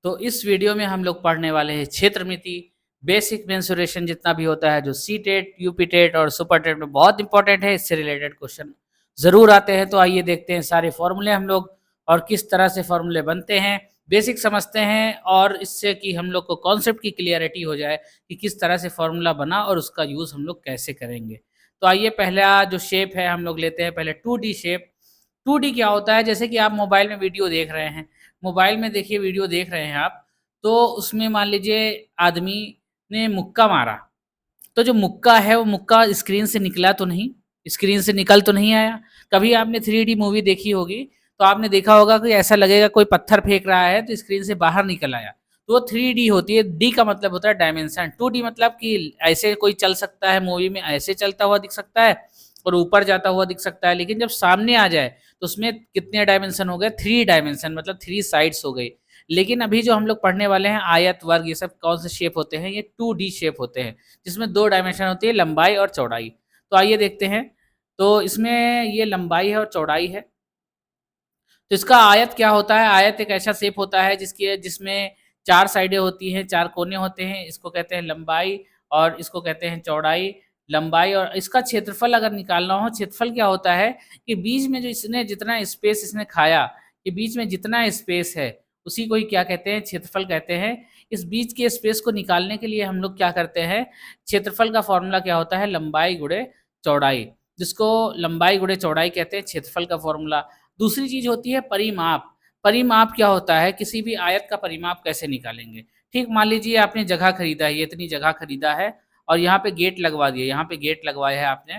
तो इस वीडियो में हम लोग पढ़ने वाले हैं क्षेत्रमिति, बेसिक मेंसुरेशन जितना भी होता है जो सी-टेट, यूपी-टेट और सुपर-टेट में बहुत इंपॉर्टेंट है, इससे रिलेटेड क्वेश्चन ज़रूर आते हैं। तो आइए देखते हैं सारे फॉर्मूले हम लोग और किस तरह से फॉर्मूले बनते हैं, बेसिक समझते हैं और इससे कि हम लोग को कॉन्सेप्ट की क्लियरिटी हो जाए कि किस तरह से फॉर्मूला बना और उसका यूज़ हम लोग कैसे करेंगे। तो आइए पहला जो शेप है हम लोग लेते हैं पहले 2D शेप। 2D क्या होता है? जैसे कि आप मोबाइल में वीडियो देख रहे हैं, मोबाइल में देखिए वीडियो देख रहे हैं आप, तो उसमें मान लीजिए आदमी ने मुक्का मारा, तो जो मुक्का है वो मुक्का स्क्रीन से निकला तो नहीं, स्क्रीन से निकल तो नहीं आया। कभी आपने 3D मूवी देखी होगी, तो आपने देखा होगा कि ऐसा लगेगा कोई पत्थर फेंक रहा है तो स्क्रीन से बाहर निकल आया। तो वो 3D होती है, डी का मतलब होता है डायमेंशन, 2D मतलब कि ऐसे कोई चल सकता है मूवी में, ऐसे चलता हुआ दिख सकता है और ऊपर जाता हुआ दिख सकता है, लेकिन जब सामने आ जाए तो उसमें कितने डायमेंशन हो गए? 3 डायमेंशन मतलब 3 साइड्स हो गई। लेकिन अभी जो हम लोग पढ़ने वाले हैं आयत, वर्ग, ये सब कौन से शेप होते हैं? ये 2D शेप होते हैं, जिसमें 2 डायमेंशन होती है, लंबाई और चौड़ाई। तो आइए देखते हैं। तो इसमें ये लंबाई है और चौड़ाई है। तो इसका आयत क्या होता है? आयत एक ऐसा शेप होता है जिसमें 4 साइडें होती हैं, 4 कोने होते हैं। इसको कहते हैं लंबाई और इसको कहते हैं चौड़ाई। लंबाई और इसका क्षेत्रफल अगर निकालना हो, क्षेत्रफल क्या होता है कि बीच में जो इसने जितना स्पेस इसने खाया, ये बीच में जितना स्पेस है, उसी को ही क्या कहते हैं? क्षेत्रफल कहते हैं। इस बीच के स्पेस को निकालने के लिए हम लोग क्या करते हैं? क्षेत्रफल का फ़ॉर्मूला क्या होता है? लंबाई गुणे चौड़ाई, जिसको लंबाई गुणे चौड़ाई कहते हैं, क्षेत्रफल का फ़ॉर्मूला। दूसरी चीज़ होती है परिमाप। परिमाप क्या होता है? किसी भी आयत का परिमाप कैसे निकालेंगे? ठीक मान लीजिए आपने जगह खरीदा है, ये इतनी जगह खरीदा है और यहाँ पे गेट लगवा दिया, यहाँ पे गेट लगवाया है आपने।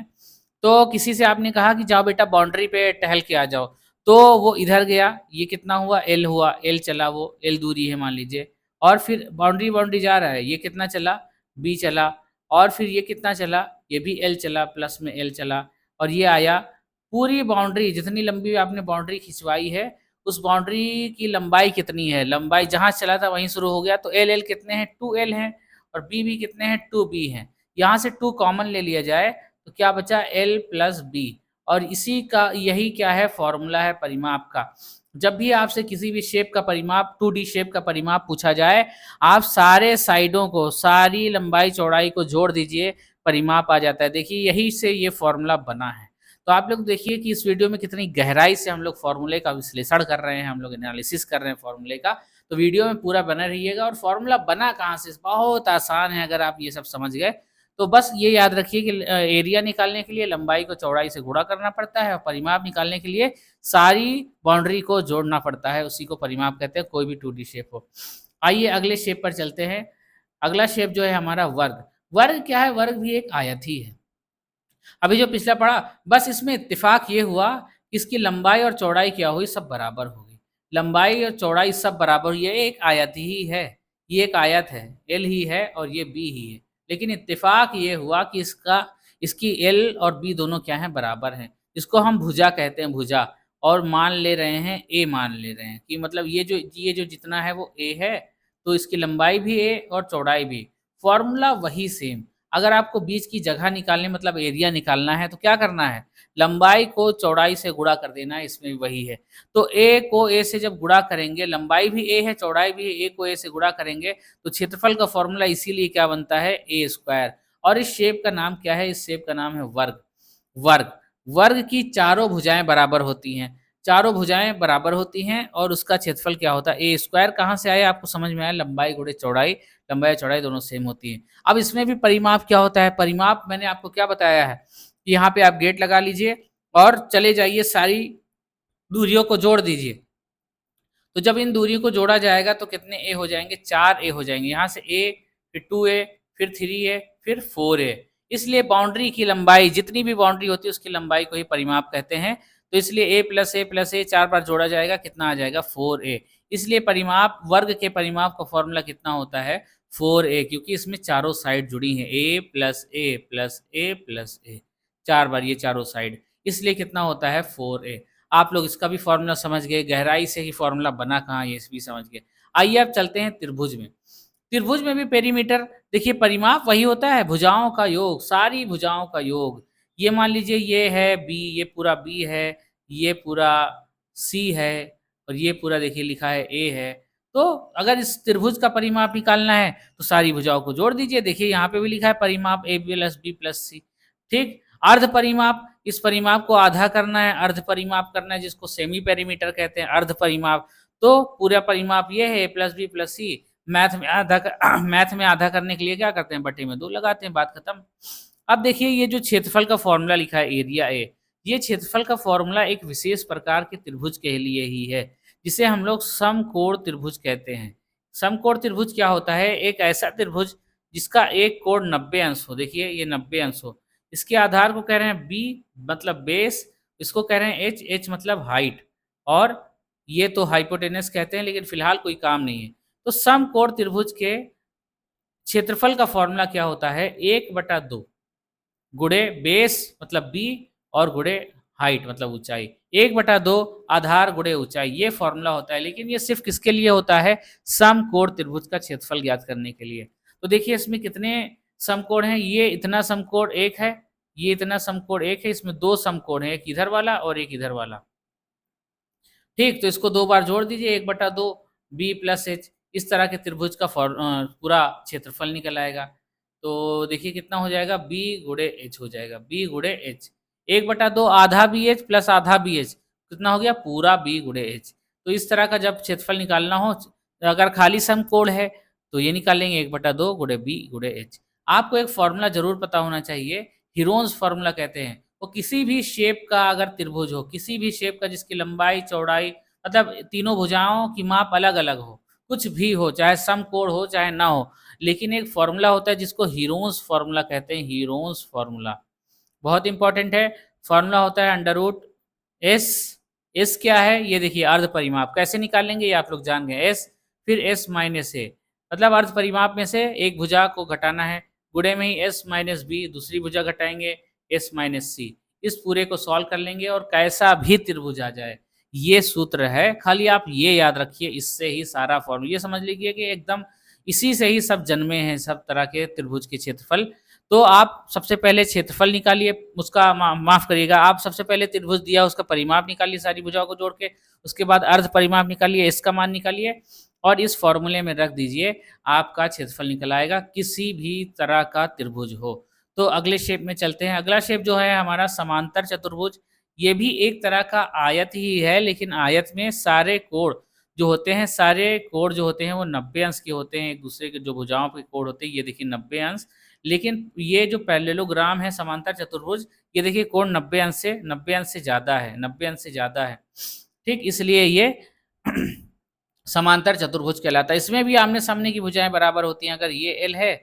तो किसी से आपने कहा कि जाओ बेटा बाउंड्री पे टहल के आ जाओ, तो वो इधर गया, ये कितना हुआ? L हुआ, L चला वो, L दूरी है मान लीजिए और फिर बाउंड्री जा रहा है, ये कितना चला? B चला और फिर ये कितना चला? ये भी L चला, प्लस में L चला और ये आया। पूरी बाउंड्री जितनी लंबी आपने बाउंड्री खिंचवाई है, उस बाउंड्री की लंबाई कितनी है? लंबाई जहाँ से चला था वहीं शुरू हो गया, तो L कितने हैं? 2L हैं और B भी कितने हैं? 2B हैं। यहाँ से 2 कॉमन ले लिया जाए तो क्या बचा? L प्लस B और इसी का यही क्या है? फ़ॉर्मूला है परिमाप का। जब भी आपसे किसी भी शेप का परिमाप 2D शेप का परिमाप पूछा जाए, आप सारे साइडों को, सारी लंबाई-चौड़ाई को जोड़ दीजिए, परिमाप आ जाता है। देखिए यही से ये फ़ॉर्मूला बना है। तो आप लोग देखिए कि इस वीडियो में कितनी गहराई से हम लोग फ़ॉर्मूले का विश्लेषण कर रहे हैं, हम लोग एनालिसिस कर रहे हैं फ़ॉर्मूले का। तो वीडियो में पूरा बने रहिएगा और फ़ॉर्मूला बना कहाँ से? बहुत आसान है अगर आप ये सब समझ गए। तो बस ये याद रखिए कि एरिया निकालने के लिए लंबाई को चौड़ाई से गुणा करना पड़ता है और परिमाप निकालने के लिए सारी बाउंड्री को जोड़ना पड़ता है, उसी को परिमाप कहते हैं, कोई भी 2D शेप हो। आइए अगले शेप पर चलते हैं। अगला शेप जो है हमारा वर्ग। वर्ग क्या है? वर्ग भी एक आयत ही है। अभी जो पिछला पढ़ा, बस इसमें इत्तेफ़ाक ये हुआ कि इसकी लंबाई और चौड़ाई क्या हुई? सब बराबर हो गई। लंबाई और चौड़ाई सब बराबर हुई, ये एक आयत ही है। ये एक आयत है, L ही है और ये B ही है। लेकिन इत्तेफ़ाक ये हुआ कि इसकी L और B दोनों क्या हैं? बराबर हैं। इसको हम भुजा कहते हैं, भुजा, और मान ले रहे हैं A, मान ले रहे हैं कि मतलब ये जो जितना है वो A है, तो इसकी लंबाई भी A और चौड़ाई भी। फ़ॉर्मूला वही सेम। अगर आपको बीच की जगह निकालनी मतलब एरिया निकालना है तो क्या करना है? लंबाई को चौड़ाई से गुणा कर देना है, इसमें भी वही है। तो A को A से जब गुणा करेंगे, लंबाई भी A है, चौड़ाई भी है, A को A से गुणा करेंगे तो क्षेत्रफल का फ़ॉर्मूला इसीलिए क्या बनता है? A square. और इस शेप का नाम क्या है? इस शेप का नाम है वर्ग। वर्ग, वर्ग की चारों भुजाएँ बराबर होती हैं। चारों भुजाएँ बराबर होती हैं और उसका क्षेत्रफल क्या होता है? A स्क्वायर कहाँ से आया? आपको समझ में आया? लंबाई गुणे चौड़ाई, लंबाई और चौड़ाई दोनों सेम होती हैं। अब इसमें भी परिमाप क्या होता है? परिमाप मैंने आपको क्या बताया है कि यहाँ पे आप गेट लगा लीजिए और चले जाइए, सारी दूरियों को जोड़ दीजिए। तो जब इन दूरियों को जोड़ा जाएगा तो कितने ए हो जाएँगे? 4 ए हो जाएँगे। यहाँ से ए, फिर 2 ए, फिर 3 ए, फिर 4 ए। इसलिए बाउंड्री की लंबाई, जितनी भी बाउंड्री होती है उसकी लंबाई को ही परिमाप कहते हैं। तो इसलिए ए प्लस ए 4 बार जोड़ा जाएगा, कितना आ जाएगा? 4 ए। इसलिए परिमाप, वर्ग के परिमाप का फ़ॉर्मूला कितना होता है? 4 ए, क्योंकि इसमें चारों साइड जुड़ी हैं। ए प्लस ए प्लस ए प्लस ए, 4 बार ये चारों साइड। इसलिए कितना होता है? 4 ए। आप लोग इसका भी फ़ॉर्मूला समझ गए, गहराई से ही फ़ॉर्मूला बना कहाँ ये भी समझ गए। आइए अब चलते हैं त्रिभुज में। त्रिभुज में भी पेरीमीटर, देखिए परिमाप वही होता है, भुजाओं का योग, सारी भुजाओं का योग। ये मान लीजिए ये है B, ये पूरा B है, ये पूरा C है और ये पूरा देखिए लिखा है A है। तो अगर इस त्रिभुज का परिमाप निकालना है तो सारी भुजाओं को जोड़ दीजिए। देखिए यहाँ पे भी लिखा है परिमाप ए प्लस बी प्लस सी। ठीक, अर्ध परिमाप, इस परिमाप को आधा करना है, अर्ध परिमाप करना है जिसको सेमी पेरीमीटर कहते हैं, अर्ध परिमाप। तो पूरा परिमाप ये है ए प्लस बी प्लस सी। मैथ में आधा मैथ में आधा करने के लिए क्या करते हैं, बटे में 2 लगाते हैं, बात खत्म। अब देखिए ये जो क्षेत्रफल का फॉर्मूला लिखा है एरिया ए, ये क्षेत्रफल का फॉर्मूला एक विशेष प्रकार के त्रिभुज के लिए ही है जिसे हम लोग समकोण त्रिभुज कहते हैं। समकोण त्रिभुज क्या होता है, एक ऐसा त्रिभुज जिसका एक कोण 90 अंश हो। देखिए ये 90 अंश हो, इसके आधार को कह रहे हैं बी मतलब बेस, इसको कह रहे हैं एच, एच मतलब हाइट, और ये तो हाइपोटेनस कहते हैं, लेकिन फिलहाल कोई काम नहीं है। तो समकोण त्रिभुज के क्षेत्रफल का फॉर्मूला क्या होता है, 1/2 गुणे बेस मतलब बी और गुणे हाइट मतलब ऊंचाई, 1/2 आधार गुणे ऊंचाई, ये फॉर्मूला होता है। लेकिन ये सिर्फ किसके लिए होता है, समकोण त्रिभुज का क्षेत्रफल ज्ञात करने के लिए। तो देखिए इसमें कितने समकोण हैं, ये इतना समकोण एक है, ये इतना समकोण एक है, इसमें 2 समकोण है, एक इधर वाला और एक इधर वाला। ठीक, तो इसको 2 बार जोड़ दीजिए, 1/2 बी प्लस एच, इस तरह के त्रिभुज का पूरा क्षेत्रफल निकल आएगा। तो देखिए कितना हो जाएगा, बी गुणे एच हो जाएगा, बी गुणे एच, 1/2 आधा बी एच प्लस आधा बी एच, कितना हो गया, पूरा बी गुणे एच। तो इस तरह का जब क्षेत्रफल निकालना हो, अगर खाली समकोण है तो ये निकालेंगे 1/2 गुणे बी गुणे एच। आपको एक फॉर्मूला जरूर पता होना चाहिए, हीरोन्स फॉर्मूला कहते हैं। वो किसी भी शेप का अगर त्रिभुज हो, किसी भी शेप का जिसकी लंबाई चौड़ाई मतलब तीनों भुजाओं की माप अलग अलग हो, कुछ भी हो, चाहे समकोण हो चाहे ना हो, लेकिन एक फॉर्मूला होता है जिसको हीरोन्स फॉर्मूला कहते हैं, हीरोन्स फॉर्मूला बहुत इंपॉर्टेंट है। फॉर्मूला होता है अंडर रूट एस, एस क्या है, ये देखिए अर्ध परिमाप कैसे निकालेंगे ये आप लोग जान गए, एस फिर एस माइनस ए, मतलब अर्ध परिमाप में से एक भुजा को घटाना है, गुणे में ही एस माइनस बी, दूसरी भुजा घटाएंगे एस माइनस सी। इस पूरे को सॉल्व कर लेंगे और कैसा भी त्रिभुज आ जाए, ये सूत्र है, खाली आप ये याद रखिए, इससे ही सारा फॉर्मूला, ये समझ लीजिए कि एकदम इसी से ही सब जन्मे हैं, सब तरह के त्रिभुज के क्षेत्रफल। तो आप सबसे पहले क्षेत्रफल निकालिए, उसका माफ करिएगा, आप सबसे पहले त्रिभुज दिया उसका परिमाप निकालिए सारी भुजाओं को जोड़ के, उसके बाद अर्ध परिमाप निकालिए, इसका मान निकालिए और इस फॉर्मूले में रख दीजिए, आपका क्षेत्रफल निकल आएगा किसी भी तरह का त्रिभुज हो। तो अगले शेप में चलते हैं। अगला शेप जो है हमारा समांतर चतुर्भुज, ये भी एक तरह का आयत ही है, लेकिन आयत में सारे कोण जो होते हैं, सारे कोण जो होते हैं वो 90 अंश के होते हैं, एक दूसरे के जो भुजाओं के कोण होते हैं ये देखिए 90 अंश। लेकिन ये जो पैरेललोग्राम है समांतर चतुर्भुज, ये देखिए कोण 90 अंश से ज़्यादा है, 90 अंश से ज़्यादा है। ठीक, इसलिए ये समांतर चतुर्भुज कहलाता है। इसमें भी आमने सामने की भुजाएं बराबर होती हैं, अगर ये एल है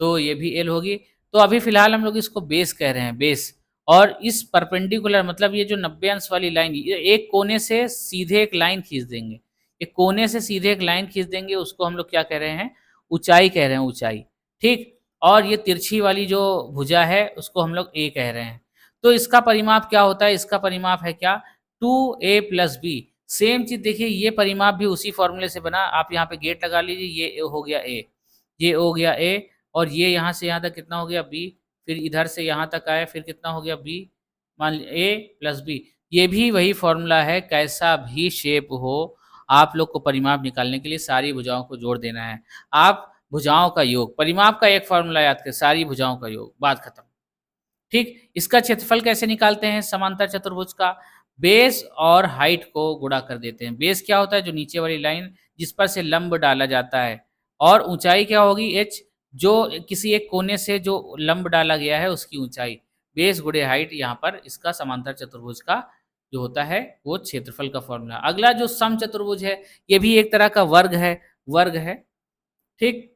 तो ये भी एल होगी। तो अभी फिलहाल हम लोग इसको बेस कह रहे हैं, बेस। और इस परपेंडिकुलर मतलब ये जो 90 अंश वाली लाइन, ये एक कोने से सीधे एक लाइन खींच देंगे, एक कोने से सीधे एक लाइन खींच देंगे, उसको हम लोग क्या कह रहे हैं, ऊंचाई कह रहे हैं, ऊंचाई। ठीक, और ये तिरछी वाली जो भुजा है उसको हम लोग ए कह रहे हैं। तो इसका परिमाप क्या होता है, इसका परिमाप है क्या, 2a प्लस बी। सेम चीज देखिए, ये परिमाप भी उसी फॉर्मूले से बना, आप यहाँ पे गेट लगा लीजिए, ये हो गया ए, ये हो गया ए, और ये यहाँ से यहाँ तक कितना हो गया बी, फिर इधर से यहाँ तक आया, फिर कितना हो गया बी, मान ए प्लस बी। ये भी वही फॉर्मूला है, कैसा भी शेप हो, आप लोग को परिमाप निकालने के लिए सारी भुजाओं को जोड़ देना है। आप भुजाओं का योग, परिमाप का एक फॉर्मूला याद करें, सारी भुजाओं का योग, बात खत्म। ठीक, इसका क्षेत्रफल कैसे निकालते हैं समांतर चतुर्भुज का, बेस और हाइट को गुणा कर देते हैं। बेस क्या होता है, जो नीचे वाली लाइन जिस पर से लंब डाला जाता है, और ऊंचाई क्या होगी, एच, जो किसी एक कोने से जो लंब डाला गया है उसकी ऊंचाई, बेस गुणे हाइट, यहाँ पर इसका समांतर चतुर्भुज का जो होता है वो क्षेत्रफल का फॉर्मूला। अगला जो सम चतुर्भुज है, ये भी एक तरह का वर्ग है, वर्ग है। ठीक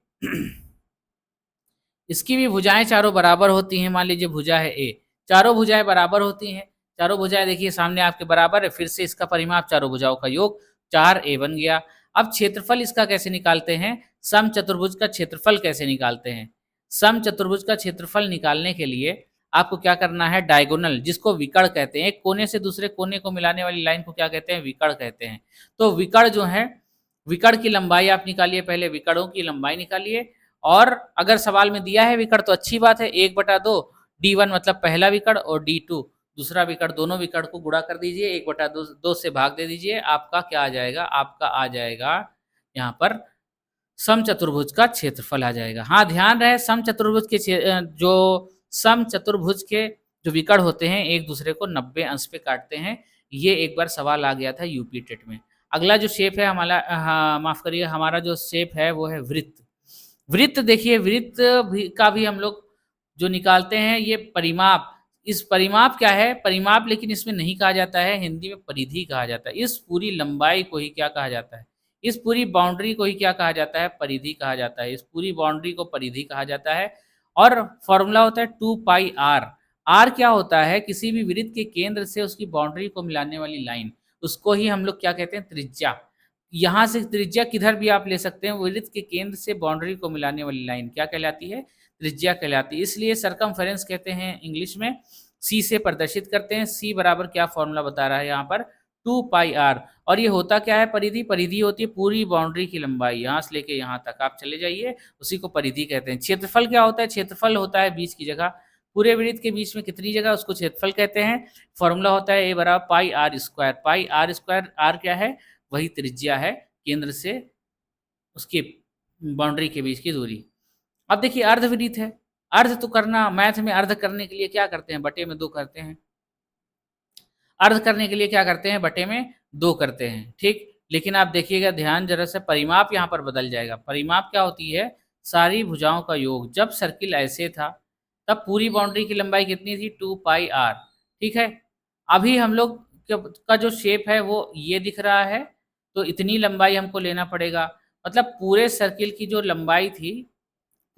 इसकी भी भुजाएं चारों बराबर होती हैं, मान लीजिए भुजा है ए, चारों भुजाएं बराबर होती हैं, चारों भुजाएं देखिए सामने आपके बराबर है, फिर से इसका परिमाप चारों भुजाओं का योग 4a बन गया। अब क्षेत्रफल इसका कैसे निकालते हैं, सम चतुर्भुज का क्षेत्रफल कैसे निकालते हैं, सम चतुर्भुज का क्षेत्रफल निकालने के लिए आपको क्या करना है, डायगोनल जिसको विकर्ण कहते हैं, एक कोने से दूसरे कोने को मिलाने वाली लाइन को क्या कहते हैं, विकर्ण कहते हैं। तो विकर्ण जो है, विकर्ण की लंबाई आप निकालिए, पहले विकर्णों की लंबाई निकालिए, और अगर सवाल में दिया है विकर्ण तो अच्छी बात है, 1/2 d1 मतलब पहला विकर्ण और d2 दूसरा विकर्ण, दोनों विकर्ण को गुणा कर दीजिए, 1/2 से भाग दे दीजिए, आपका क्या आ जाएगा, आपका आ जाएगा यहाँ पर समचतुर्भुज का क्षेत्रफल आ जाएगा। हाँ, ध्यान रहे समचतुर्भुज के जो समचतुर्भुज के जो विकर्ण होते हैं एक दूसरे को 90 अंश पे काटते हैं। ये एक बार सवाल आ गया था यूपी टेट में। अगला जो शेप है हमारा, हाँ, माफ़ करिए, हमारा जो शेप है वो है वृत्त। वृत्त देखिए, वृत्त भी का भी हम लोग जो निकालते हैं ये परिमाप। इस परिमाप क्या है? परिमाप, लेकिन इसमें नहीं कहा जाता है, हिंदी में परिधि कहा जाता है। इस पूरी लंबाई को ही क्या कहा जाता है? इस पूरी बाउंड्री को ही क्या कहा जाता है? परिधि कहा जाता है। इस पूरी बाउंड्री को परिधि कहा जाता है और फ़ॉर्मूला होता है 2 पाई आर। आर क्या होता है? किसी भी वृत्त के केंद्र से उसकी बाउंड्री को मिलाने वाली लाइन, उसको ही हम लोग क्या कहते हैं? त्रिज्या। यहाँ से त्रिज्या किधर भी आप ले सकते हैं, वृत्त के केंद्र से बाउंड्री को मिलाने वाली लाइन क्या कहलाती है? त्रिज्या कहलाती है। इसलिए सरकमफेरेंस कहते हैं इंग्लिश में, सी से प्रदर्शित करते हैं। सी बराबर क्या फ़ॉर्मूला बता रहा है यहाँ पर? 2 पाई आर। और ये होता क्या है परिधि? परिधि होती है पूरी बाउंड्री की लंबाई, यहाँ से लेके यहाँ तक आप चले जाइए, उसी को परिधि कहते हैं। क्षेत्रफल क्या होता है? क्षेत्रफल होता है बीच की जगह, पूरे वृत्त के बीच में कितनी जगह, उसको क्षेत्रफल कहते हैं। फॉर्मूला होता है ए बराबर pi r square. Pi r square, r क्या है? वही त्रिज्या है, केंद्र से उसकी बाउंड्री के बीच की दूरी। अब देखिए अर्धवृत्त है। अर्ध तो करना, मैथ में अर्ध करने के लिए क्या करते हैं? बटे में 2 करते हैं। अर्ध करने के लिए क्या करते हैं? बटे में 2 करते हैं, ठीक? लेकिन आप देखिएगा ध्यान जरा से, परिमाप यहाँ पर बदल जाएगा। परिमाप क्या होती है? सारी भुजाओं का योग। जब सर्किल ऐसे था, तब पूरी बाउंड्री की लंबाई कितनी थी? 2 पाई आर, ठीक है? अभी हम लोग का जो शेप है वो ये दिख रहा है, तो इतनी लंबाई हमको लेना पड़ेगा। मतलब पूरे सर्किल की जो लंबाई थी,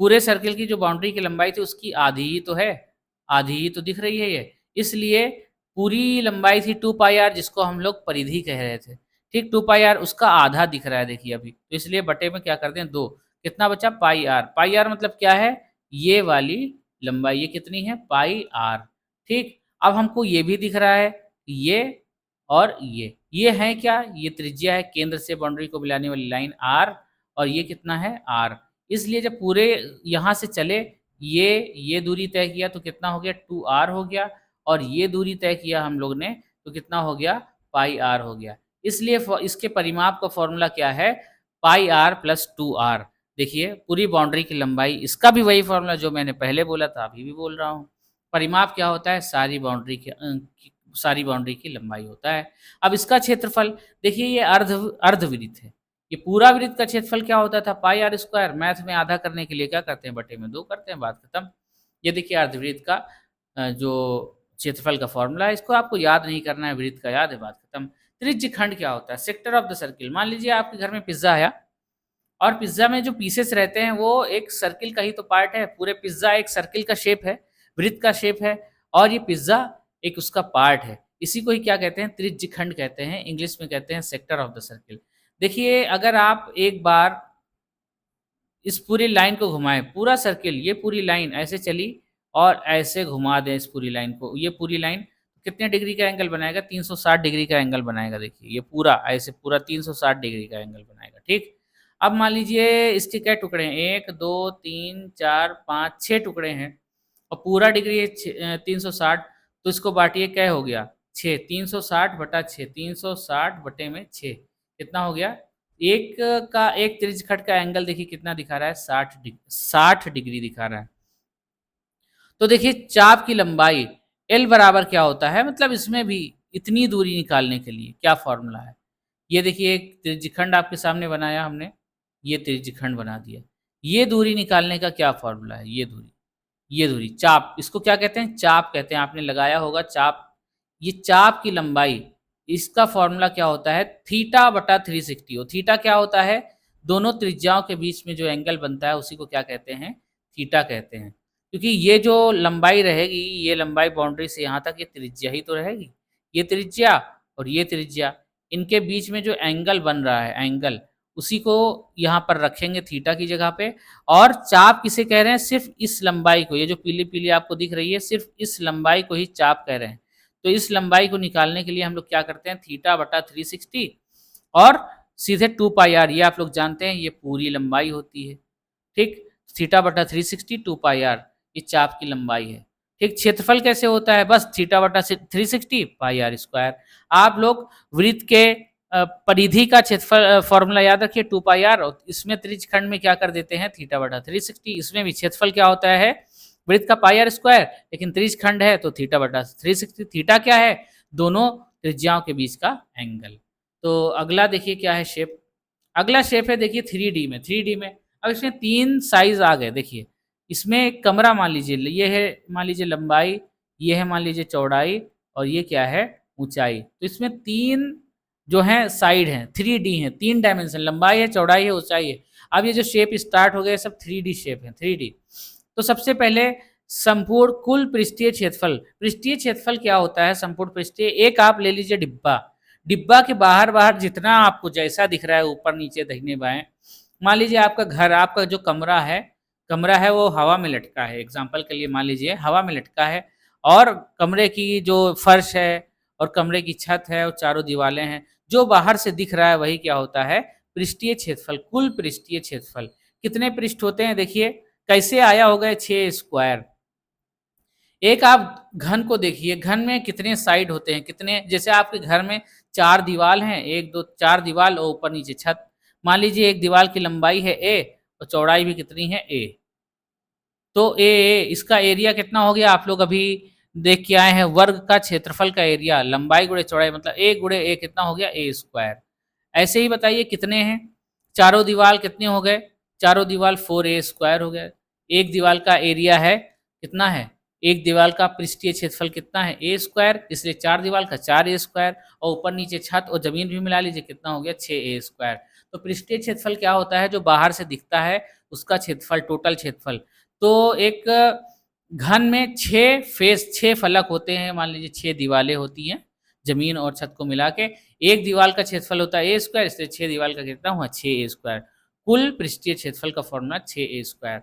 पूरे सर्किल की जो बाउंड्री की लंबाई थी उसकी आधी ही तो है, आधी ही तो दिख रही है ये। इसलिए पूरी लंबाई थी 2 पाई आर, जिसको हम लोग परिधि कह रहे थे, ठीक? 2 पाई आर उसका आधा दिख रहा है देखिए अभी, तो इसलिए बटे में क्या कर दें? 2। कितना बचा? पाई आर। पाई आर मतलब क्या है? ये वाली लंबाई, ये कितनी है? पाई आर, ठीक? अब हमको ये भी दिख रहा है, ये और ये है क्या? ये त्रिज्या है, केंद्र से बाउंड्री को मिलाने वाली लाइन आर, और ये कितना है? आर। इसलिए जब पूरे यहाँ से चले, ये दूरी तय किया तो कितना हो गया? 2r हो गया, और ये दूरी तय किया हम लोग ने तो कितना हो गया? पाई आर हो गया। इसलिए इसके परिमाप का फॉर्मूला क्या है? Pi are plus 2r। देखिए पूरी बाउंड्री की लंबाई, इसका भी वही फॉर्मूला जो मैंने पहले बोला था, अभी भी बोल रहा हूँ। परिमाप क्या होता है? सारी बाउंड्री सारी बाउंड्री की लंबाई होता है। अब इसका क्षेत्रफल देखिए, ये अर्धवृत्त है। ये पूरा वृत्त का क्षेत्रफल क्या होता था? पाई आर स्क्वायर। मैथ में आधा करने के लिए क्या करते हैं? बटे में 2 करते हैं, बात खत्म। ये देखिए अर्धवृत्त का जो क्षेत्रफल का फॉर्मूला है, इसको आपको याद नहीं करना है, वृत्त का याद है, बात खत्म। त्रिज्य खंड क्या होता है? Sector of the circle. मान लीजिए आपके घर में पिज्जा आया, और पिज्जा में जो पीसेस रहते हैं वो एक सर्किल का ही तो पार्ट है। पूरे पिज्जा एक सर्किल का शेप है, वृत्त का शेप है, और ये पिज्जा एक उसका पार्ट है। इसी को ही क्या कहते हैं? त्रिज्य खंड कहते हैं, इंग्लिश में कहते हैं सेक्टर ऑफ द सर्किल। देखिए अगर आप एक बार इस पूरी लाइन को घुमाएँ, पूरा सर्किल, ये पूरी लाइन ऐसे चली और ऐसे घुमा दें इस पूरी लाइन को, ये पूरी लाइन कितने डिग्री का एंगल बनाएगा? 360 डिग्री का एंगल बनाएगा। देखिए ये पूरा ऐसे पूरा 360 डिग्री का एंगल बनाएगा, ठीक? अब मान लीजिए इसके क्या टुकड़े हैं? 1, 2, 3, 4, 5, 6 टुकड़े हैं, और पूरा डिग्री है 360, तो इसको बाँटिए, क्या हो गया? 6, 360 बटा 6, 360 बटे में 6, कितना हो गया? एक का एक त्रिज्यखंड का एंगल देखिए कितना दिखा रहा है? 60 डिग्री दिखा रहा है। तो देखिए चाप की लंबाई L बराबर क्या होता है? मतलब इसमें भी इतनी दूरी निकालने के लिए क्या फ़ॉर्मूला है? ये देखिए एक त्रिज्यखंड आपके सामने बनाया हमने, ये त्रिज्यखंड बना दिया। ये दूरी निकालने का क्या फ़ॉर्मूला है? ये दूरी चाप, इसको क्या कहते हैं? चाप कहते हैं, आपने लगाया होगा चाप। ये चाप की लंबाई, इसका फ़ॉर्मूला क्या होता है? थीटा बटा 360। और थीटा क्या होता है? दोनों त्रिज्याओं के बीच में जो एंगल बनता है उसी को क्या कहते हैं? थीटा कहते हैं। क्योंकि ये जो लंबाई रहेगी, ये लंबाई बाउंड्री से यहाँ तक, ये त्रिज्या ही तो रहेगी। ये त्रिज्या और ये त्रिज्या, इनके बीच में जो एंगल बन रहा है, एंगल, उसी को यहाँ पर रखेंगे थीटा की जगह पे। और चाप किसे कह रहे हैं? सिर्फ़ इस लंबाई को, ये जो पीली-पीली आपको दिख रही है, सिर्फ़ इस लंबाई को ही चाप कह रहे हैं। तो इस लंबाई को निकालने के लिए हम लोग क्या करते हैं? थीटा बटा 360 और सीधे 2 पाई आर, ये आप लोग जानते हैं, ये पूरी लंबाई होती है, ठीक? थीटा बटा 360 2 पाई आर, ये चाप की लंबाई है, ठीक? क्षेत्रफल कैसे होता है? बस थीटा बटा 360 पाई आर स्क्वायर। आप लोग वृत्त के परिधि का क्षेत्रफल फॉर्मूला याद रखिए 2 पाई आर, और इसमें त्रिज्य खंड में क्या कर देते हैं थीटा बटा 360। इसमें भी क्षेत्रफल क्या होता है वृत्त का पाई आर स्क्वायर, लेकिन त्रिज्य खंड है तो थीटा बटा 360। थीटा क्या है, दोनों त्रिज्याओं के बीच का एंगल। तो अगला देखिए क्या है शेप, अगला शेप है देखिए 3D में। 3D में अब इसमें 3 साइज आ गए। देखिए इसमें एक कमरा मान लीजिए, ये है मान लीजिए लंबाई, ये है मान लीजिए चौड़ाई, और ये क्या है ऊंचाई। तो इसमें 3 जो है साइड हैं, 3D हैं, 3 डायमेंशन, लंबाई है, चौड़ाई है, ऊंचाई है। अब ये जो शेप स्टार्ट हो गए सब 3D शेप है, 3D। तो सबसे पहले संपूर्ण कुल पृष्ठीय क्षेत्रफल। पृष्ठीय क्षेत्रफल क्या होता है संपूर्ण पृष्ठीय, एक आप ले लीजिए डिब्बा, डिब्बा के बाहर बाहर जितना आपको जैसा दिख रहा है ऊपर नीचे दाहिने बाएं, मान लीजिए आपका घर, आपका जो कमरा है वो हवा में लटका है, एग्जाम्पल के लिए मान लीजिए हवा में लटका है, और कमरे की जो फर्श है और कमरे की छत है और चारों दीवारें हैं, जो बाहर से दिख रहा है वही क्या होता है पृष्ठीय क्षेत्रफल, कुल पृष्ठीय क्षेत्रफल। कितने पृष्ठ होते हैं देखिए, कैसे आया होगा 6 स्क्वायर। एक आप घन को देखिए, घन में कितने साइड होते हैं, कितने, जैसे आपके घर में 4 दीवार हैं, 1 2 4 दीवार और ऊपर नीचे छत। मान लीजिए एक दीवार की लंबाई है a और चौड़ाई भी कितनी है a, तो ए इसका एरिया कितना हो गया, आप लोग अभी देख के आए हैं, वर्ग का क्षेत्रफल का एरिया, लंबाई गुणे चौड़ाई मतलब a गुणे a कितना हो गया a स्क्वायर। ऐसे ही बताइए कितने हैं, चारों दीवार कितने हो गए, चारों दीवार 4a स्क्वायर हो गया। एक दीवार का एरिया है कितना है, एक दीवार का पृष्ठीय क्षेत्रफल कितना है a स्क्वायर, इसलिए 4 दीवार का 4a स्क्वायर, और ऊपर नीचे छत और जमीन भी मिला लीजिए कितना हो गया 6a स्क्वायर। तो पृष्ठीय क्षेत्रफल क्या होता है, जो बाहर से दिखता है उसका क्षेत्रफल, टोटल क्षेत्रफल। तो एक घन में 6 फेस, 6 फलक होते हैं, मान लीजिए 6 दीवारें होती हैं जमीन और छत को मिला के, एक दीवार का क्षेत्रफल होता है a स्क्वायर, इसलिए 6 दीवार का कितना हुआ 6a स्क्वायर। कुल पृष्ठीय क्षेत्रफल का फॉर्मूला 6a स्क्वायर।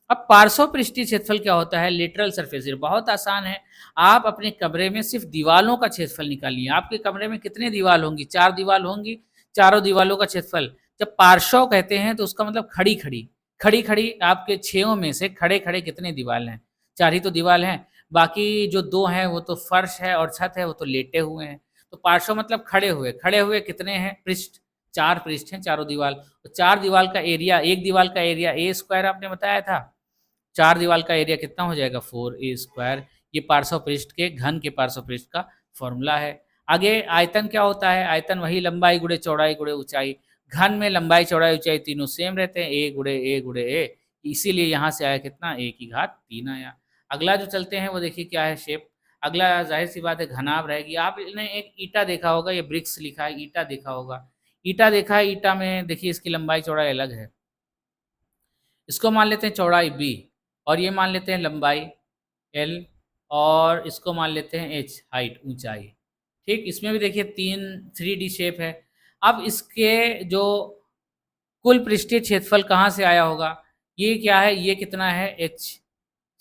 अब पार्श्व पृष्ठीय क्षेत्रफल क्या होता है, लेटरल सरफेस एरिया। बहुत आसान है, आप अपने कमरे में सिर्फ दीवारों का क्षेत्रफल निकालिए। आपके कमरे में कितने दीवार होंगी, 4 दीवार होंगी, चारों दीवारों का क्षेत्रफल। जब पार्श्व कहते हैं तो उसका मतलब खड़ी खड़ी, खड़ी खड़ी आपके 6 में से खड़े खड़े कितने दीवार हैं, 4 ही तो दीवार हैं, बाकी जो 2 हैं वो तो फर्श है और छत है, वो तो लेटे हुए हैं। तो पार्श्व मतलब खड़े हुए, खड़े हुए कितने हैं पृष्ठ, 4 पृष्ठ हैं चारों दीवार। तो 4 दीवार का एरिया, एक दीवार का एरिया a स्क्वायर आपने बताया था, 4 दीवार का एरिया कितना हो जाएगा 4a स्क्वायर। ये पार्श्व पृष्ठ के, घन के पार्श्व पृष्ठ का फॉर्मूला है। आगे आयतन क्या होता है, आयतन वही लंबाई गुणे चौड़ाई गुणे ऊंचाई। घन में लंबाई चौड़ाई ऊंचाई तीनों सेम रहते हैं, a गुणे a, इसीलिए यहाँ से आया कितना a की घात 3 आया। अगला जो चलते हैं वो देखिए क्या है शेप। अगला जाहिर सी बात है घनाभ रहेगी। आपने एक ईटा देखा होगा, ये ब्रिक्स लिखा है, ईटा देखा होगा, ईटा देखा है, ईटा में देखिए इसकी लंबाई चौड़ाई अलग है। इसको मान लेते हैं चौड़ाई b, और ये मान लेते हैं लंबाई l, और इसको मान लेते हैं h हाइट ऊंचाई। ठीक, इसमें भी देखिए 3D शेप है। अब इसके जो कुल पृष्ठीय क्षेत्रफल कहाँ से आया होगा, ये क्या है, ये कितना है h।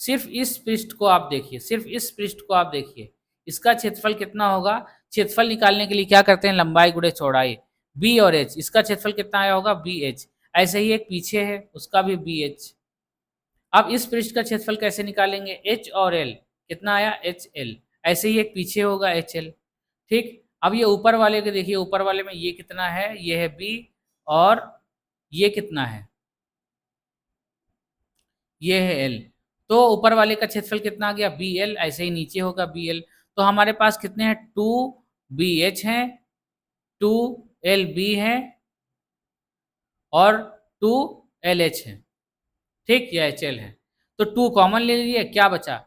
सिर्फ इस पृष्ठ को आप देखिए, सिर्फ इस पृष्ठ को आप देखिए, इसका क्षेत्रफल कितना होगा। क्षेत्रफल निकालने के लिए क्या करते हैं, लंबाई गुणे चौड़ाई, b और h, इसका क्षेत्रफल कितना आया होगा bh। ऐसे ही एक पीछे है उसका भी bh। अब इस पृष्ठ का क्षेत्रफल कैसे निकालेंगे, h और l, कितना आया hl। ऐसे ही एक पीछे होगा hl। ठीक, अब ये ऊपर वाले के देखिए, ऊपर वाले में ये कितना है, ये है b, और ये कितना है, ये है l। तो ऊपर वाले का क्षेत्रफल कितना आ गया bl, ऐसे ही नीचे होगा bl। तो हमारे पास कितने हैं 2bh हैं, 2lb है, और 2lh है। ठीक, ये HL है। तो 2 कॉमन ले लीजिए, क्या बचा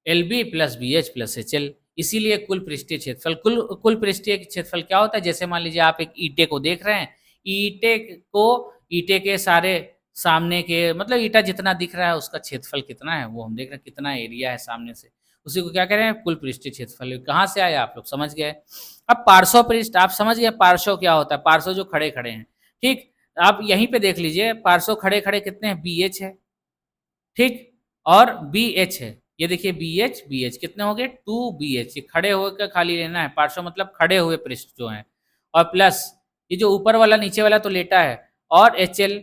LB plus BH plus HL। इसीलिए कुल पृष्ठीय क्षेत्रफल, कुल पृष्ठीय क्षेत्रफल क्या होता है, जैसे मान लीजिए आप एक ईंटे को देख रहे हैं, ईंटे के सारे सामने के, मतलब ईंटा जितना दिख रहा है उसका क्षेत्रफल कितना है, वो हम देख रहे हैं कितना एरिया है सामने से, उसी को क्या कह रहे हैं कुल पृष्ठीय क्षेत्रफल। कहाँ से आया आप लोग समझ गए। अब पार्श्व पृष्ठ आप समझ गए, पार्श्व क्या होता है, पार्श्व जो खड़े खड़े हैं। ठीक, आप यहीं पे देख लीजिए पार्श्व खड़े खड़े कितने हैं, BH है, ठीक, और BH है। ये देखिए BH कितने हो गए 2BH। ये खड़े होकर खाली लेना है, पार्श्व मतलब खड़े हुए पृष्ठ जो हैं, और प्लस ये जो ऊपर वाला नीचे वाला तो लेटा है, और HL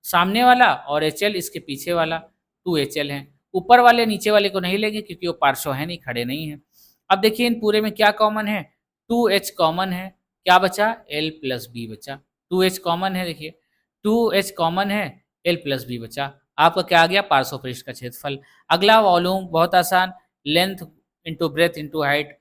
सामने वाला, और HL इसके पीछे वाला 2HL है। ऊपर वाले नीचे वाले को नहीं लेंगे क्योंकि वो पार्श्व है नहीं, खड़े नहीं है। अब देखिए इन पूरे में क्या कॉमन है, 2h कॉमन है, क्या बचा? l प्लस बी बचा। 2h कॉमन है, देखिए 2h कॉमन है, l प्लस बी बचा। आपका क्या आ गया? पार्श्वपृष्ठ का क्षेत्रफल। अगला वॉल्यूम बहुत आसान, length into breadth into height,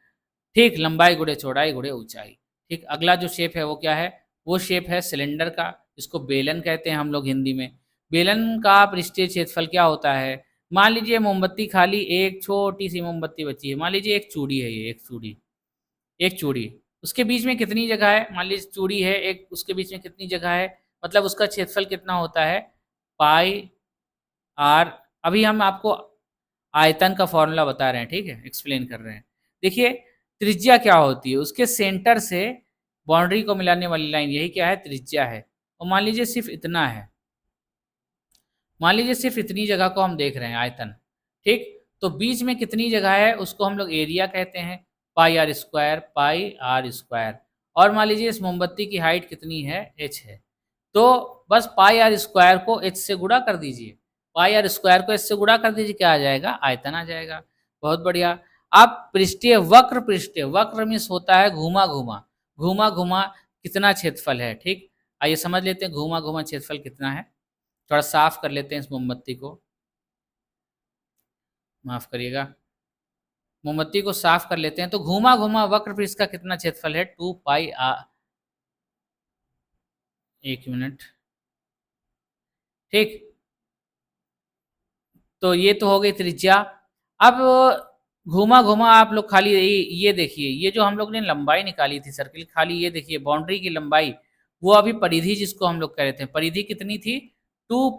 ठीक, लंबाई गुणे चौड़ाई गुणे ऊंचाई। ठीक, अगला जो शेप है वो क्या है? वो शेप है सिलेंडर का, इसको बेलन कहते हैं हम लोग हिंदी में। बेलन का पृष्ठीय क्षेत्रफल क्या होता है? मान लीजिए मोमबत्ती खाली एक छोटी सी मोमबत्ती बची है, मान लीजिए एक चूड़ी है, ये एक चूड़ी, उसके बीच में कितनी जगह है? मान लीजिए चूड़ी है एक, उसके बीच में कितनी जगह है, मतलब उसका क्षेत्रफल कितना होता है? Pi are. अभी हम आपको आयतन का फॉर्मूला बता रहे हैं, ठीक है, एक्सप्लेन कर रहे हैं। देखिए त्रिज्या क्या होती है, उसके सेंटर से बाउंड्री को मिलाने वाली लाइन, यही क्या है? त्रिज्या है। और मान लीजिए सिर्फ इतना है, मान लीजिए सिर्फ इतनी जगह को हम देख रहे हैं आयतन, ठीक, तो बीच में कितनी जगह है उसको हम लोग एरिया कहते हैं, pi r square, pi r square. और मान लीजिए इस मोमबत्ती की हाइट कितनी है? एच है, तो बस पाई आर स्क्वायर को एच से गुणा कर दीजिए, पाई आर स्क्वायर को एच से गुणा कर दीजिए, क्या आ जाएगा? आयतन आ जाएगा। बहुत बढ़िया। अब पृष्ठीय वक्र मीन्स होता है घुमा घुमा, घुमा घुमा कितना क्षेत्रफल है, ठीक। आइए समझ लेते हैं घुमा घुमा क्षेत्रफल कितना है। थोड़ा साफ कर लेते हैं इस मोमबत्ती को, माफ करिएगा, मोमबत्ती को साफ कर लेते हैं। तो घुमा घुमा वक्र पृष्ठ का कितना क्षेत्रफल है? 2 पाई आर, एक मिनट, ठीक, तो ये तो हो गई त्रिज्या। अब घुमा घुमा आप लोग खाली ये देखिए, ये जो हम लोग ने लंबाई निकाली थी सर्किल, खाली ये देखिए बाउंड्री की लंबाई, वो अभी परिधि जिसको हम लोग कह रहे थे, परिधि कितनी थी? 2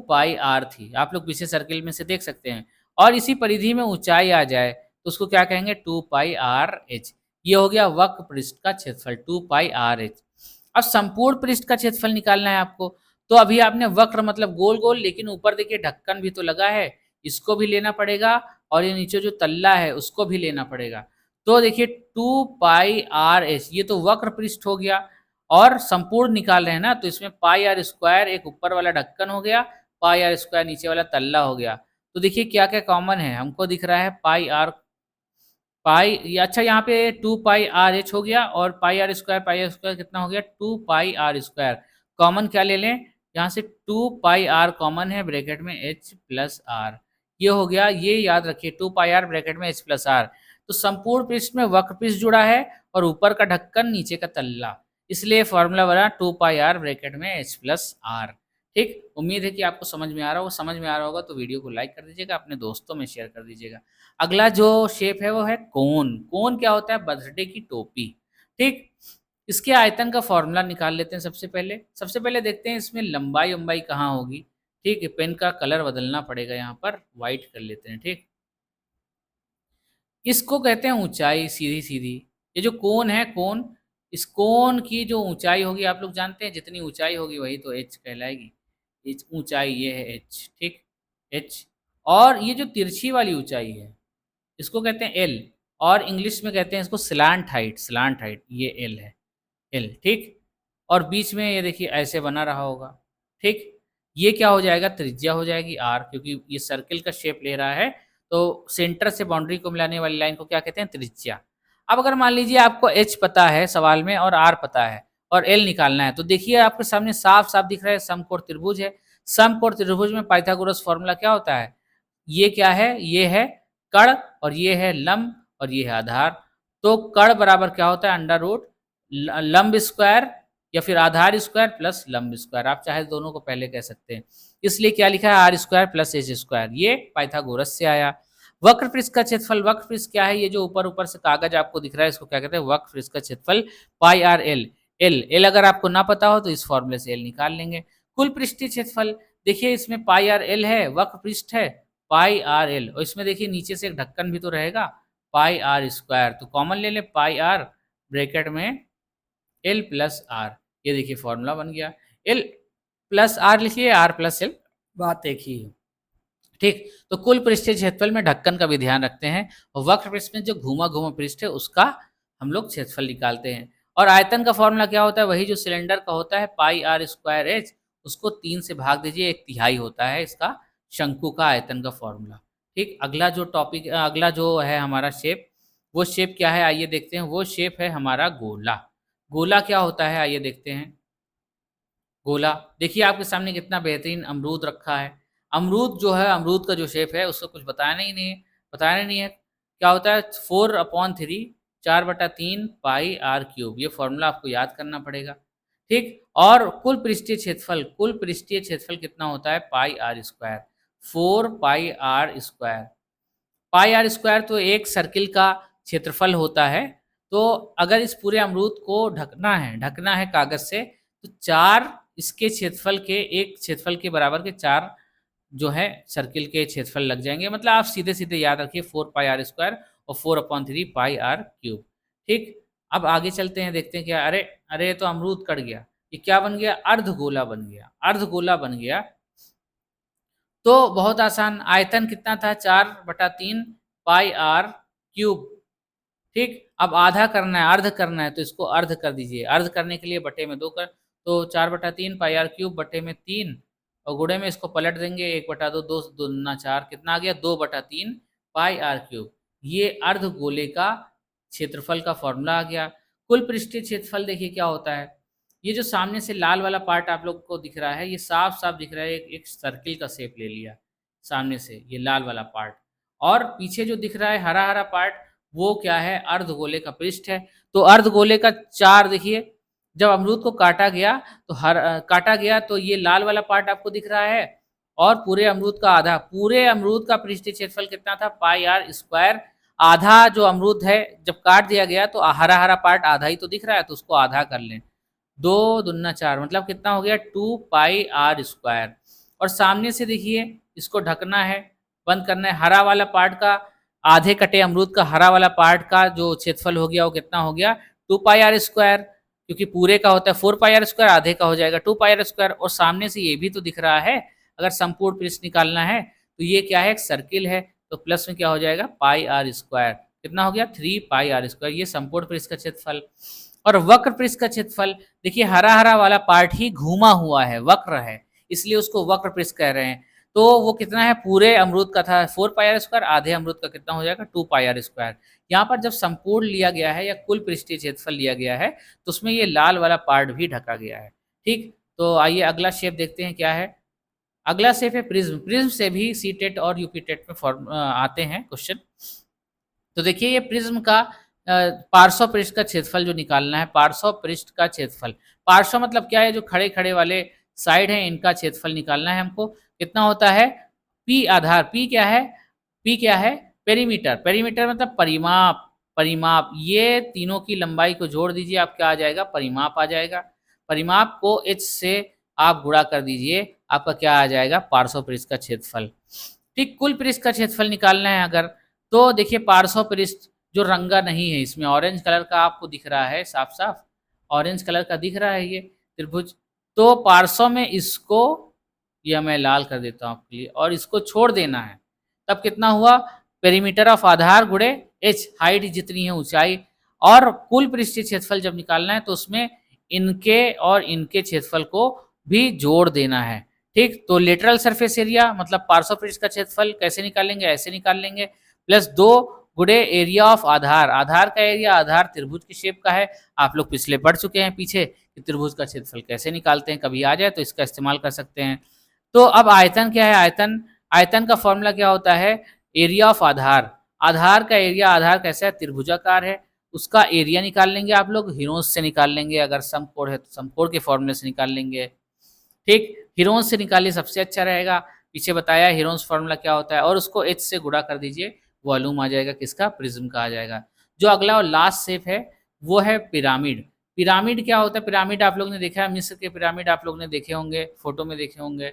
पाई आर थी, आप लोग पीछे सर्किल में से देख सकते हैं। और इसी परिधि में ऊंचाई आ जाए तो उसको क्या कहेंगे? 2 पाई आर एच। ये हो गया वक्र पृष्ठ का क्षेत्रफल, 2 पाई आर एच। अब संपूर्ण पृष्ठ का क्षेत्रफल निकालना है आपको। तो अभी आपने वक्र मतलब गोल गोल, लेकिन ऊपर देखिए ढक्कन भी तो लगा है, इसको भी लेना पड़ेगा, और ये नीचे जो तल्ला है उसको भी लेना पड़ेगा। तो देखिए 2 पाई आर एच, ये तो वक्र पृष्ठ हो गया, और संपूर्ण निकाल रहे हैं ना, तो इसमें पाई आर स्क्वायर एक ऊपर वाला ढक्कन हो गया, पाई आर स्क्वायर नीचे वाला तल्ला हो गया। तो देखिए क्या क्या कॉमन है, हमको दिख रहा है पाई आर, पाई, अच्छा यहाँ पे 2 पाई आर एच हो गया, और पाई आर स्क्वायर कितना हो गया? 2 पाई आर स्क्वायर। कॉमन क्या ले लें यहाँ से? 2 पाई आर कॉमन है, ब्रैकेट में एच प्लस आर, ये हो गया, ये याद रखिए 2 पाई आर ब्रैकेट में एच प्लस आर। तो संपूर्ण पृष्ठ में वक्र पृष्ठ जुड़ा है, और ऊपर का ढक्कन नीचे का तल्ला, इसलिए फॉर्मूला बना 2 पाई आर ब्रैकेट में एच प्लस आर। ठीक, उम्मीद है कि आपको समझ में आ रहा होगा। समझ में आ रहा होगा तो वीडियो को लाइक कर दीजिएगा, अपने दोस्तों में शेयर कर दीजिएगा। अगला जो शेप है वो है कोन। कोन क्या होता है? बर्थडे की टोपी। ठीक, इसके आयतन का फॉर्मूला निकाल लेते हैं। सबसे पहले देखते हैं इसमें लंबाई उम्बाई कहाँ होगी। ठीक है, पेन का कलर बदलना पड़ेगा, यहाँ पर व्हाइट कर लेते हैं। ठीक, इसको कहते हैं ऊंचाई, सीधी सीधी। ये जो कोन है, कोन, इस कोन की जो ऊंचाई होगी आप लोग जानते हैं, जितनी ऊंचाई होगी वही तो एच कहलाएगी। एच ऊंचाई, ये है एच। ठीक, एच। और ये जो तिरछी वाली ऊंचाई है इसको कहते हैं एल, और इंग्लिश में कहते हैं इसको स्लांट हाइट। स्लांट हाइट ये एल है, एल। ठीक, और बीच में ये देखिए ऐसे बना रहा होगा। ठीक, ये क्या हो जाएगा? त्रिज्या हो जाएगी आर, क्योंकि ये सर्किल का शेप ले रहा है, तो सेंटर से बाउंड्री को मिलाने वाली लाइन को क्या कहते हैं? त्रिज्या। अब अगर मान लीजिए आपको एच पता है सवाल में, और आर पता है, और एल निकालना है, तो देखिए आपके सामने साफ साफ दिख रहा है समकोण त्रिभुज है। समकोण त्रिभुज में पाइथागोरस फॉर्मूला क्या होता है? ये क्या है? ये है कर्ण, और ये है लंब, और ये है आधार। तो कर्ण बराबर क्या होता है? अंडर रूट लंब स्क्वायर, या फिर आधार स्क्वायर प्लस लंब स्क्वायर, आप चाहे दोनों को पहले कह सकते हैं। इसलिए क्या लिखा है? R square plus H square, ये पाइथागोरस से आया। वक्र पृष्ठ का क्षेत्रफल, वक्र पृष्ठ क्या है? ये जो ऊपर ऊपर से कागज आपको दिख रहा है इसको क्या कहते हैं? वक्र पृष्ठ का क्षेत्रफल पाई आर एल। एल एल अगर आपको ना पता हो तो इस फॉर्मूले से एल निकाल लेंगे। कुल पृष्ठीय क्षेत्रफल, देखिए इसमें पाई आर एल है, वक्र पृष्ठ है पाई आर एल, और इसमें देखिए नीचे से एक ढक्कन भी तो रहेगा, पाई आर स्क्वायर। तो कॉमन ले ले, पाई आर ब्रैकेट में एल प्लस आर, ये देखिए फॉर्मूला बन गया। एल प्लस आर लिखिए, आर प्लस एल, बात एक ही है। ठीक, तो कुल पृष्ठीय क्षेत्रफल में ढक्कन का भी ध्यान रखते हैं, और वक्र पृष्ठ में जो घुमा घुमा पृष्ठ है उसका हम लोग क्षेत्रफल निकालते हैं। और आयतन का फॉर्मूला क्या होता है? वही जो सिलेंडर का होता है, पाई आर स्क्वायर एच, उसको 3 से भाग दीजिए, 1/3 होता है इसका शंकु का आयतन का फॉर्मूला। ठीक, अगला जो टॉपिक, अगला जो है हमारा शेप, वो शेप क्या है आइए देखते हैं। वो शेप है हमारा गोला। गोला क्या होता है आइए देखते हैं। गोला, देखिए आपके सामने कितना बेहतरीन अमरूद रखा है। अमरूद जो है, अमरूद का जो शेप है उसको कुछ बताया नहीं नहीं है, बताया नहीं है। क्या होता है 4/3 4/3 पाई आर क्यूब, ये फॉर्मूला आपको याद करना पड़ेगा। ठीक, और कुल पृष्ठीय क्षेत्रफल कितना होता है pi r square, 4 pi r square. Pi r square तो एक सर्किल का क्षेत्रफल होता है। तो अगर इस पूरे अमरूद को ढकना है कागज से, तो 4 इसके क्षेत्रफल के, एक क्षेत्रफल के बराबर के 4 जो है सर्किल के क्षेत्रफल लग जाएंगे। मतलब आप सीधे-सीधे याद रखिए 4 पाई आर स्क्वायर और 4/3 पाई आर क्यूब। ठीक, अब आगे चलते हैं, देखते हैं क्या। अरे! अरे! ये तो अमरूद कट गया। ये क्या बन गया? अर्धगोला बन गया, अर्धगोला बन गया। तो बहुत आसान, आयतन कितना था 4/3 पाई आर क्यूब। ठीक, अब आधा करना है, अर्ध करना है, तो इसको अर्ध कर दीजिए। अर्ध करने के लिए बटे में 2 कर, तो 4/3 पाई आर क्यूब बटे में 3 और गुणे में इसको पलट देंगे 1/2, 2 दूना 4, कितना आ गया 2/3 पाई आर क्यूब। ये अर्ध गोले का क्षेत्रफल का फॉर्मूला आ गया। कुल पृष्ठीय क्षेत्रफल देखिए क्या होता है। ये जो सामने से लाल वाला पार्ट आप लोग को दिख रहा है, ये साफ-साफ दिख रहा है, एक सर्किल का शेप ले लिया सामने से, ये लाल वाला पार्ट। और पीछे जो दिख रहा है हरा-हरा पार्ट, वो क्या है? अर्धगोले का पृष्ठ है। तो अर्धगोले का 4 देखिए, जब अमरूद को काटा गया तो ये लाल वाला पार्ट आपको दिख रहा है और पूरे अमरूद का आधा, पूरे अमरूद का पृष्ठीय क्षेत्रफल कितना था? पाई आर स्क्वायर। आधा जो अमरूद है जब काट दिया गया तो हरा-हरा पार्ट आधा ही तो दिख रहा है, तो उसको आधा कर लें। 2 दूना 4 मतलब कितना हो गया 2 पाई आर स्क्वायर। और सामने से देखिए इसको ढकना है, बंद करना है। हरा वाला पार्ट का, आधे कटे अमरूद का हरा वाला पार्ट का जो क्षेत्रफल हो गया वो कितना हो गया 2 पाई आर स्क्वायर, क्योंकि पूरे का होता है 4 पाई आर स्क्वायर, आधे का हो जाएगा 2 पाई आर स्क्वायर। और सामने से ये भी तो दिख रहा है, अगर संपूर्ण पृष्ठ निकालना है तो ये क्या है? एक सर्किल है, तो प्लस में क्या हो जाएगा पाई आर स्क्वायर, कितना हो गया 3 पाई आर स्क्वायर। ये संपूर्ण पृष्ठ का क्षेत्रफल। और वक्र पृष्ठ का क्षेत्रफल देखिए, हरा-हरा वाला पार्ट ही घूमा हुआ है, वक्र है, इसलिए उसको वक्र पृष्ठ कह रहे हैं। तो वो कितना है? पूरे अमरूद का था 4 पाई आर स्क्वायर, आधे अमरूद का कितना हो जाएगा 2 पाई आर स्क्वायर। यहाँ पर जब संपूर्ण लिया गया है या कुल पृष्ठीय क्षेत्रफल लिया गया है, तो उसमें ये लाल वाला पार्ट भी ढका गया है। ठीक, तो आइए अगला शेप देखते हैं क्या है। अगला शेप है प्रिज्म। प्रिज्म से भी सीटेट और यूपीटेट में आते हैं क्वेश्चन। तो देखिए ये प्रिज्म का पार्श्व पृष्ठ का क्षेत्रफल जो निकालना है, पार्श्व पृष्ठ का क्षेत्रफल। पार्श्व मतलब क्या है? जो खड़े-खड़े वाले साइड हैं, इनका क्षेत्रफल निकालना है हमको। कितना होता है? पी आधार, पी क्या है? पी क्या है? पेरीमीटर। पेरीमीटर मतलब परिमाप, परिमाप। ये तीनों की लंबाई को जोड़ दीजिए, आपका आ जाएगा परिमाप आ जाएगा। परिमाप को h से आप गुणा कर दीजिए, आपका क्या आ जाएगा? पार्श्व पृष्ठ का क्षेत्रफल। ठीक, कुल पृष्ठ का क्षेत्रफल निकालना है अगर, तो देखिए पार्श्व पृष्ठ जो रंगा नहीं है, इसमें ऑरेंज कलर का आपको दिख रहा है, साफ-साफ ऑरेंज कलर का दिख रहा है ये त्रिभुज। तो पार्श्व में इसको, या मैं लाल कर देता हूँ आपके लिए, और इसको छोड़ देना है। तब कितना हुआ? पेरीमीटर ऑफ आधार गुणे h, हाइट जितनी है ऊंचाई। और कुल पृष्ठीय क्षेत्रफल जब निकालना है तो उसमें इनके और इनके क्षेत्रफल को भी जोड़ देना है। ठीक, तो लेटरल सरफेस एरिया मतलब पार्श्व पृष्ठ का क्षेत्रफल कैसे निकालेंगे? ऐसे निकाल लेंगे, प्लस 2 गुणे एरिया ऑफ आधार। आधार का एरिया, आधार त्रिभुज की शेप का है, आप लोग पिछले पढ़ चुके हैं पीछे कि त्रिभुज का क्षेत्रफल कैसे निकालते हैं, कभी आ जाए तो इसका इस्तेमाल कर सकते हैं। तो अब आयतन क्या है? आयतन, आयतन का फॉर्मूला क्या होता है? एरिया ऑफ आधार। आधार का एरिया, आधार कैसा है? त्रिभुजाकार है, उसका एरिया निकाल लेंगे आप लोग, हिरोंस से निकाल लेंगे। अगर समकोण है तो समकोण के फॉर्मूले से निकाल लेंगे। ठीक, हिरोंस से निकालिए, सबसे अच्छा रहेगा। पीछे बताया हिरोंस फॉर्मूला क्या होता है, और उसको h से गुणा कर दीजिए, वॉल्यूम आ जाएगा किसका? प्रिज्म का आ जाएगा। जो अगला और लास्ट शेप है वो है पिरामिड। पिरामिड क्या होता है? पिरामिड आप लोग ने देखा है, मिस्र के पिरामिड आप लोग ने देखे होंगे, फोटो में देखे होंगे।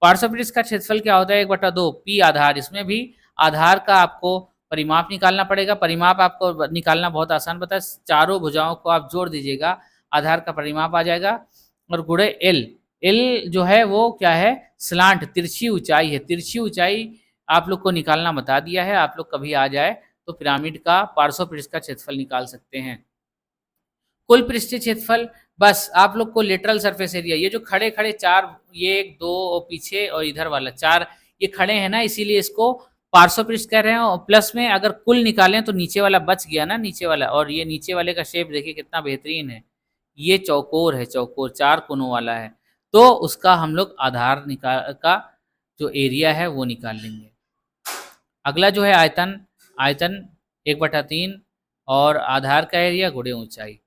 पार्श्व पृष्ठ का क्षेत्रफल क्या होता है? 1/2 पी आधार। इसमें भी आधार का आपको परिमाप निकालना पड़ेगा। परिमाप आपको निकालना बहुत आसान पता है, चारों भुजाओं को आप जोड़ दीजिएगा, आधार का परिमाप आ जाएगा। और गुणे एल, एल जो है वो क्या है? स्लांट, तिरछी ऊंचाई है। तिरछी ऊंचाई आप लोग को निकालना बता दिया है, आप लोग कभी आ जाए तो पिरामिड का पार्श्व पृष्ठ का क्षेत्रफल निकाल सकते हैं। कुल पृष्ठीय क्षेत्रफल, बस आप लोग को लेटरल सरफेस एरिया, ये जो खड़े-खड़े 4, ये 1 2 और पीछे और इधर वाला 4, ये खड़े हैं ना, इसीलिए इसको पार्श्व पृष्ठ कह रहे हैं और प्लस में अगर कुल निकालें तो नीचे वाला बच गया ना, नीचे वाला, और ये नीचे वाले का शेप देखिए कितना बेहतरीन है, ये चौकोर है, चौकोर 4 कोनों वाला है, तो उसका हम लोग आधार निकाल का जो एरिया है वो निकाल लेंगे। अगला जो है आयतन, आयतन 1/3 और आधार का एरिया गुणे ऊंचाई।